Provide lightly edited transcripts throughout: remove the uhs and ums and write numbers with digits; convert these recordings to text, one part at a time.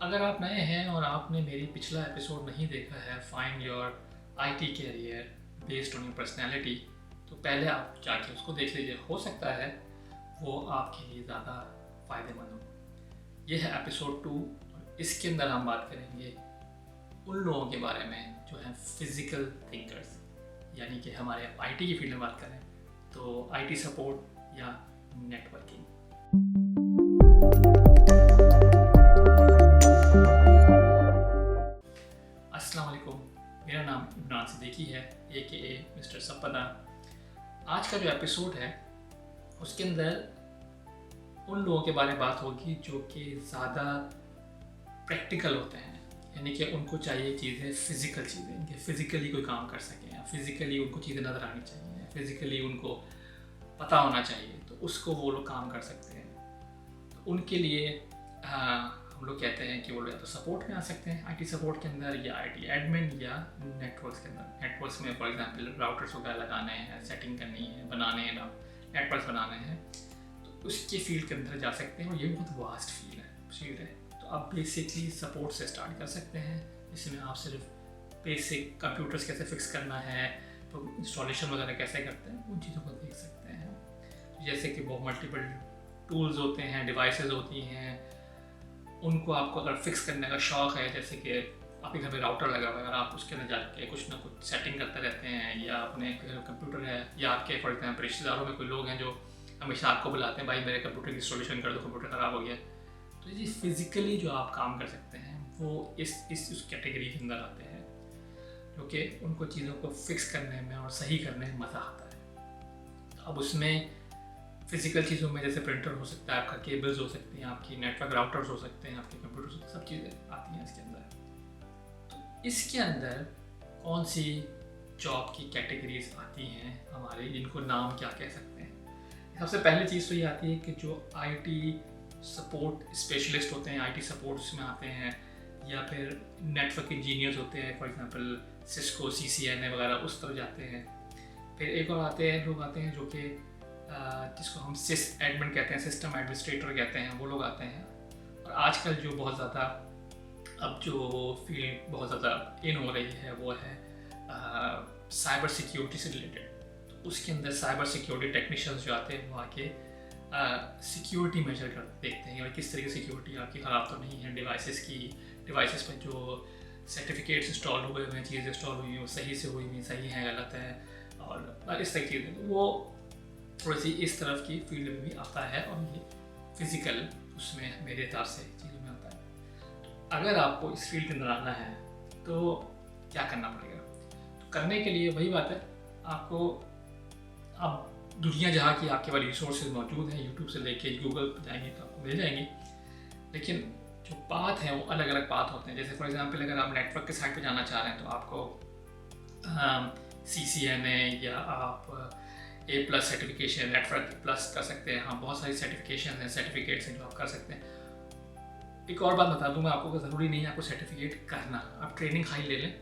अगर आप नए हैं और आपने मेरी पिछला एपिसोड नहीं देखा है find your IT career based on your personality, तो पहले आप जाके उसको देख लीजिए। हो सकता है वो आपके लिए ज़्यादा फ़ायदेमंद हो। ये है एपिसोड 2 और इसके अंदर हम बात करेंगे उन लोगों के बारे में जो हैं फिज़िकल थिंकर्स, यानी कि हमारे आईटी की फील्ड में बात करें तो आईटी सपोर्ट या नेटवर्किंग। अस्सलाम वालेकुम, मेरा नाम इमरान सिद्दीकी है AKA मिस्टर सपदा। आज का जो एपिसोड है उसके अंदर उन लोगों के बारे में बात होगी जो कि ज़्यादा प्रैक्टिकल होते हैं, यानी कि उनको चाहिए चीज़ें फ़िज़िकल चीज़ें कि फ़िज़िकली कोई काम कर सकें या फ़िज़िकली उनको चीज़ें नज़र आनी चाहिए या फ़िज़िकली उनको पता होना चाहिए, तो उसको वो लोग काम कर सकते हैं। तो उनके लिए हम लोग कहते हैं कि वो लोग या तो सपोर्ट में आ सकते हैं आईटी सपोर्ट के अंदर, या आईटी एडमिन, या नेटवर्क्स के अंदर। नेटवर्क्स में फॉर एग्जांपल राउटर्स वगैरह लगाने हैं, सेटिंग करनी है, बनाने हैं, नेटवर्क्स बनाने हैं, तो उसकी फील्ड के अंदर जा सकते हैं। और ये बहुत वास्ट फील्ड है। तो आप बेसिकली सपोर्ट से स्टार्ट कर सकते हैं, जिसमें आप सिर्फ बेसिक कंप्यूटर्स कैसे फिक्स करना है, तो इंस्टॉलेशन वगैरह कैसे करते हैं, उन चीज़ों को देख सकते हैं। जैसे कि बहुत मल्टीपल टूल्स होते हैं, डिवाइसेस होती हैं, उनको आपको अगर फिक्स करने का शौक़ है, जैसे कि आपके घर में राउटर लगा हुआ है और आप उसके अंदर जाके कुछ ना कुछ सेटिंग करते रहते हैं, या अपने कंप्यूटर है, या आपके फॉर एग्जाम्पल रिश्तेदारों में कोई लोग हैं जो हमेशा आपको बुलाते हैं, भाई मेरे कंप्यूटर की इंस्टॉलेशन कर दो, कंप्यूटर ख़राब हो गया। तो ये फिज़िकली जो आप काम कर सकते हैं वो इस कैटेगरी के अंदर आते हैं, जो कि उनको चीज़ों को फिक्स करने में और सही करने में मज़ा आता है। अब उसमें फिज़िकल चीज़ों में जैसे प्रिंटर हो सकता है, आपका केबल्स हो सकती हैं, आपकी नेटवर्क राउटर्स हो सकते हैं, आपके कंप्यूटर, सब चीज़ें आती हैं इसके अंदर। तो इसके अंदर कौन सी जॉब की कैटेगरीज आती हैं हमारे, जिनको नाम क्या कह सकते हैं। सबसे पहली चीज़ तो ये आती है कि जो आईटी सपोर्ट स्पेशलिस्ट होते हैं, आईटी सपोर्ट उसमें आते हैं, या फिर नेटवर्क इंजीनियर्स होते हैं, फॉर एग्जांपल सिस्को, CCNA वगैरह उस तरफ जाते हैं। फिर एक और लोग आते हैं जो कि जिसको हम सिस एडमिन कहते हैं, सिस्टम एडमिनिस्ट्रेटर कहते हैं, वो लोग आते हैं। और आजकल जो बहुत ज़्यादा अब जो फील्ड बहुत ज़्यादा इन हो रही है वो है साइबर सिक्योरिटी से रिलेटेड। तो उसके अंदर साइबर सिक्योरिटी टेक्नीशियंस जो आते हैं वो आके सिक्योरिटी मेजर कर देखते हैं और किस तरह की सिक्योरिटी आपकी ख़राब तो नहीं है, डिवाइसेस पर जो सर्टिफिकेट्स इंस्टॉल हुए हुए हैं, चीज़ें इंस्टॉल हुई हैं वो सही से हुई हुई, सही है, गलत है, और इस तरह की चीज़ें। वो थोड़ी सी इस तरफ की फील्ड में भी आता है और ये फिज़िकल उसमें मेरे हिसाब से चीज़ों में आता है। तो अगर आपको इस फील्ड के अंदर आना है तो क्या करना पड़ेगा? तो करने के लिए वही बात है, आपको अब दुनिया जहाँ की आपके पास रिसोर्सेज मौजूद हैं, यूट्यूब से लेके गूगल पर जाएंगे तो आपको मिल जाएंगे, लेकिन जो पाथ हैं वो अलग अलग पाथ होते हैं। जैसे फॉर एग्जांपल अगर आप नेटवर्क के साइड पे जाना चाह रहे हैं तो आपको CCNA या आप A+ सर्टिफिकेशन, नेटवर्क प्लस कर सकते हैं। हाँ, बहुत सारी सर्टिफिकेशन हैं, सर्टिफिकेट्स हैं जो आप कर सकते हैं। एक और बात बता दूँ मैं आपको कि ज़रूरी नहीं है आपको सर्टिफिकेट करना, आप ट्रेनिंग खाली ले लें,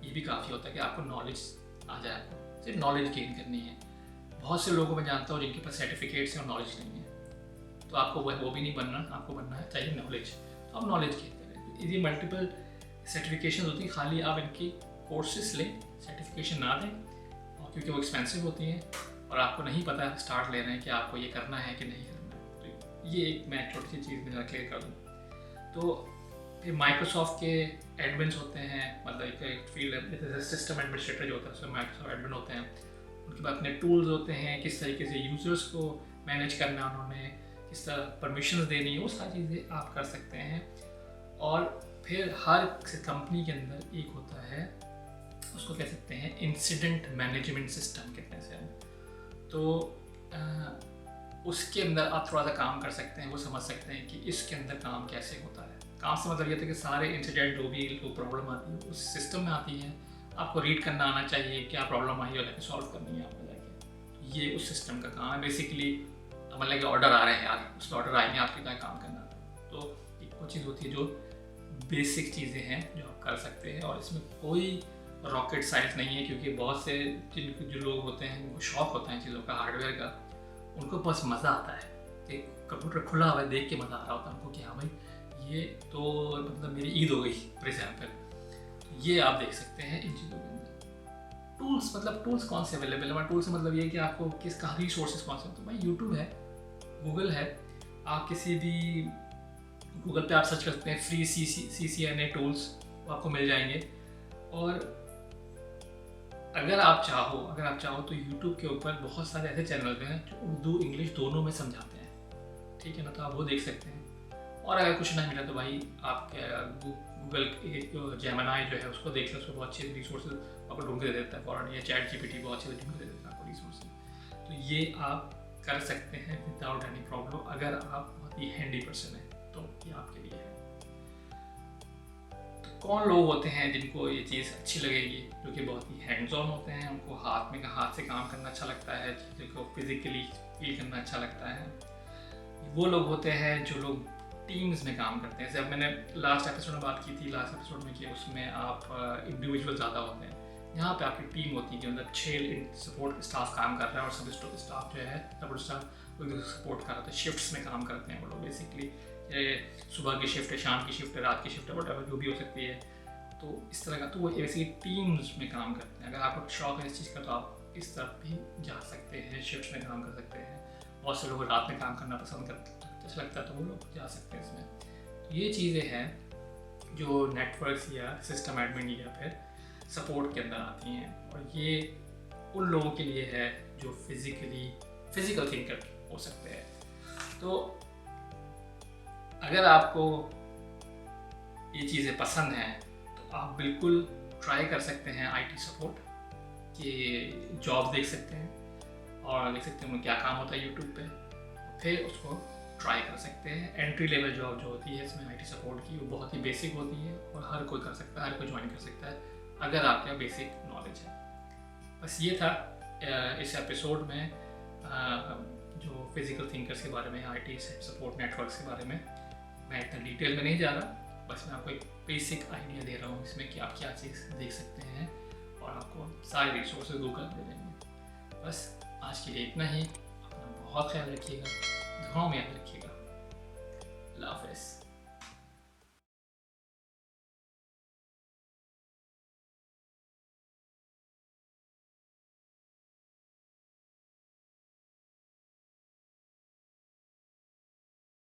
ये भी काफ़ी होता है कि आपको नॉलेज आ जाए, आपको सिर्फ नॉलेज गेन करनी है। बहुत से लोगों को मैं जानता हूँ जिनके पास सर्टिफिकेट्स हैं और नॉलेज नहीं है, तो आपको वो भी नहीं बनना, आपको बनना है चाहिए नॉलेज, तो आप नॉलेज गेन करें। ये मल्टीपल सर्टिफिकेशन होती हैं, खाली आप इनकी कोर्सेस लें, सर्टिफिकेशन ना दें, और क्योंकि वो एक्सपेंसिव होती हैं और आपको नहीं पता स्टार्ट ले रहे हैं कि आपको ये करना है कि नहीं करना है। तो ये एक मैं छोटी सी चीज़ में क्लियर कर दूँ। तो फिर माइक्रोसॉफ्ट के एडमिन्स होते हैं, मतलब एक फील्ड है जैसे सिस्टम एडमिनिस्ट्रेटर जो होता है उसमें माइक्रोसॉफ्ट एडमिन होते हैं। उनके पास अपने टूल्स होते हैं, किस तरीके से यूज़र्स को मैनेज करना, उन्होंने किस तरह परमिशंस देनी है, वो सारी चीज़ें आप कर सकते हैं। और फिर हर कंपनी के अंदर एक होता है, उसको कह सकते हैं इंसिडेंट मैनेजमेंट सिस्टम कहते हैं। तो उसके अंदर आप थोड़ा सा काम कर सकते हैं, वो समझ सकते हैं कि इसके अंदर काम कैसे होता है। काम से मतलब ये था कि सारे इंसिडेंट जो भी प्रॉब्लम आती है उस सिस्टम में आती है, आपको रीड करना आना चाहिए, क्या प्रॉब्लम आई और सॉल्व करनी है आपको जाके। ये उस सिस्टम का काम है बेसिकली। मतलब कि ऑर्डर आ रहे हैं यार, उस ऑर्डर आएंगे, आपके क्या काम करना था। तो एक वो चीज़ होती है जो बेसिक चीज़ें हैं जो आप कर सकते हैं, और इसमें कोई रॉकेट साइंस नहीं है, क्योंकि बहुत से जो लोग होते हैं उनको शौक होता है चीज़ों का, हार्डवेयर का, उनको बस मज़ा आता है। एक कंप्यूटर खुला हुआ है देख के मज़ा आ रहा होता है उनको कि हाँ भाई ये तो मतलब मेरी ईद हो गई फॉर एग्जाम्पल। ये आप देख सकते हैं इन चीज़ों के अंदर। टूल्स, मतलब टूल्स कौन से अवेलेबल है? टूल से मतलब ये कि आपको किसका रिसोर्सेज कौन से, तो भाई यूट्यूब है, गूगल है। आप किसी भी गूगल पे आप सर्च कर सकते हैं फ्री CCNA टूल्स, आपको मिल जाएंगे। और अगर आप चाहो तो यूट्यूब के ऊपर बहुत सारे ऐसे चैनल हैं जो उर्दू इंग्लिश दोनों में समझाते हैं, ठीक है ना, तो आप वो देख सकते हैं। और अगर कुछ नहीं मिला तो भाई आप गूगल जेमिनी जो है उसको देख लो, उसको बहुत अच्छे रिसोर्सेज आपको ढूंढ के दे देता है फॉरन, या ChatGPT बहुत अच्छे ढूंढ के दे देता है आपको रिसोर्सेज। तो ये आप कर सकते हैं विदाउट एनी प्रॉब्लम, अगर आप बहुत ही हैंडी पर्सन है तो ये आपके लिए है। तो कौन लोग होते हैं जिनको ये चीज़ अच्छी लगेगी, जो कि बहुत ही हैंड्स ऑन होते हैं, उनको हाथ से काम करना अच्छा लगता है, चीज़ों को फिजिकली फील करना अच्छा लगता है। वो लोग होते हैं जो लोग टीम्स में काम करते हैं। जैसे अब मैंने लास्ट एपिसोड में बात की थी, लास्ट एपिसोड में कि उसमें आप इंडिविजुअल ज़्यादा होते हैं, यहाँ पे आपकी टीम होती है कि मतलब 6 सपोर्ट स्टाफ काम कर रहा है और सब स्टाफ जो है सपोर्ट स्टाफ वो सपोर्ट कर रहा है। शिफ्ट्स में काम करते हैं वो लोग बेसिकली, सुबह की शिफ्ट है, शाम की शिफ्ट है, रात की शिफ्ट है, वट जो भी हो सकती है। तो इस तरह का, तो वो बेसिकली टीम्स में काम करते हैं। अगर आपको शौक है इस चीज़ का तो आप इस तरफ भी जा सकते हैं, शिफ्ट्स में काम कर सकते हैं। बहुत से लोग रात में काम करना पसंद करते हैं, अच्छा लगता है, तो वो लोग जा सकते हैं इसमें। तो ये चीज़ें हैं जो नेटवर्क्स या सिस्टम एडमिन या फिर सपोर्ट के अंदर आती हैं, और ये उन लोगों के लिए है जो फिजिकल थिंकर हो सकते हैं। तो अगर आपको ये चीज़ें पसंद हैं तो आप बिल्कुल ट्राई कर सकते हैं IT सपोर्ट के जॉब देख सकते हैं, और देख सकते हैं उनमें क्या काम होता है यूट्यूब पे, फिर उसको ट्राई कर सकते हैं। एंट्री लेवल जॉब जो होती है इसमें IT सपोर्ट की, वो बहुत ही बेसिक होती है और हर कोई कर सकता है, हर कोई ज्वाइन कर सकता है अगर आपके बेसिक नॉलेज है। बस ये था इस एपिसोड में जो फिजिकल थिंकर्स के बारे में, IT सपोर्ट नेटवर्क्स के बारे में। मैं इतना डिटेल में नहीं जा रहा, बस मैं आपको एक बेसिक आइडिया दे रहा हूँ इसमें कि आप क्या चीज़ देख सकते हैं, और आपको सारे रिसोर्सेज गूगल दे देंगे। बस आज के लिए इतना ही। अपना बहुत ख्याल रखिएगा, दुआओं में याद रखिएगा। अल्लाह हाफ़िज़।